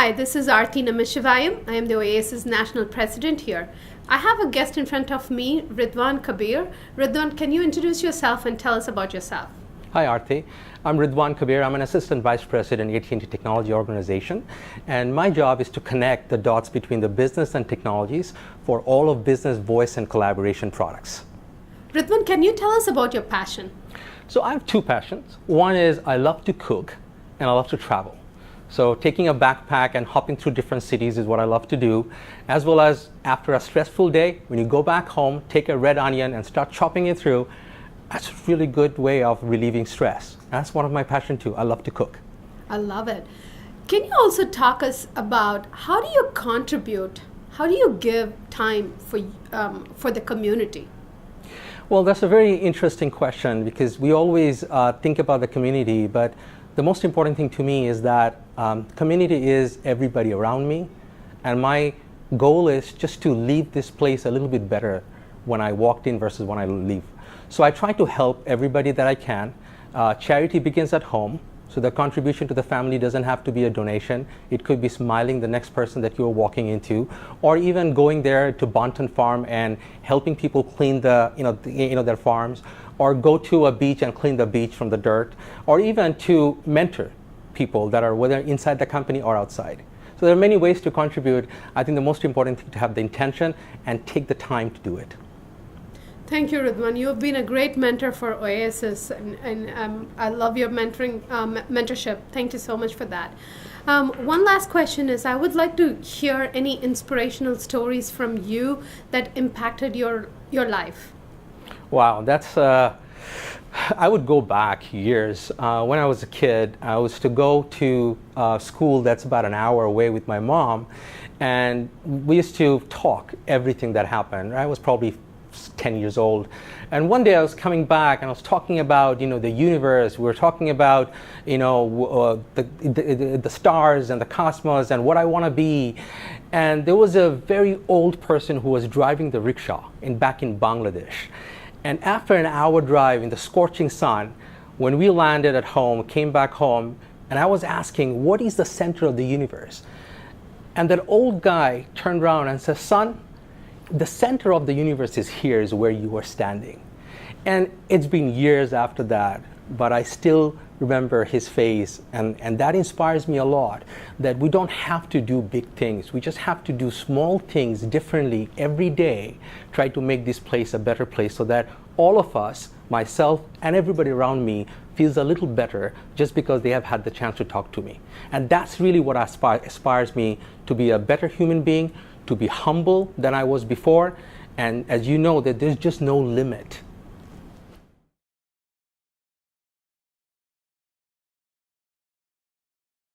Hi, this is Aarti Namashivayam. I am the OASIS National President here. I have a guest in front of me, Ridwan Kabir. Ridwan, can you introduce yourself and tell us about yourself? Hi Aarti, I'm Ridwan Kabir. I'm an Assistant Vice President at AT&T Technology Organization, and my job is to connect the dots between the business and technologies for all of business voice and collaboration products. Ridwan, can you tell us about your passion? So I have two passions. One is I love to cook and I love to travel. So taking a backpack and hopping through different cities is what I love to do, as well as after a stressful day, when you go back home, take a red onion and start chopping it through. That's a really good way of relieving stress. That's one of my passions too. I love to cook. I love it. Can you also talk us about how do you contribute, how do you give time for the community? Well, that's a very interesting question because we always think about the community, but the most important thing to me is that community is everybody around me, and my goal is just to leave this place a little bit better when I walked in versus when I leave. So I try to help everybody that I can. Charity begins at home, so the contribution to the family doesn't have to be a donation. It could be smiling the next person that you're walking into, or even going there to Bonton Farm and helping people clean their farms, or go to a beach and clean the beach from the dirt, or even to mentor people that are whether inside the company or outside. So there are many ways to contribute. I think the most important thing is to have the intention and take the time to do it. Thank you, Ridwan. You have been a great mentor for OASIS, and I love your mentorship. Thank you so much for that. One last question is, I would like to hear any inspirational stories from you that impacted your life. Wow, that's, I would go back years. When I was a kid, I was to go to school that's about an hour away with my mom, and we used to talk everything that happened. I was probably 10 years old. And one day I was coming back and I was talking about, the universe. We were talking about, the stars and the cosmos and what I want to be. And there was a very old person who was driving the rickshaw back in Bangladesh. And after an hour drive in the scorching sun, when we landed at home, came back home, and I was asking, what is the center of the universe? And that old guy turned around and said, son, the center of the universe is here, is where you are standing. And it's been years after that, but I still remember his face, and that inspires me a lot, that we don't have to do big things. We just have to do small things differently every day, try to make this place a better place so that all of us, myself and everybody around me, feels a little better just because they have had the chance to talk to me. And that's really what inspires me to be a better human being, to be humble than I was before, and as you know, that there's just no limit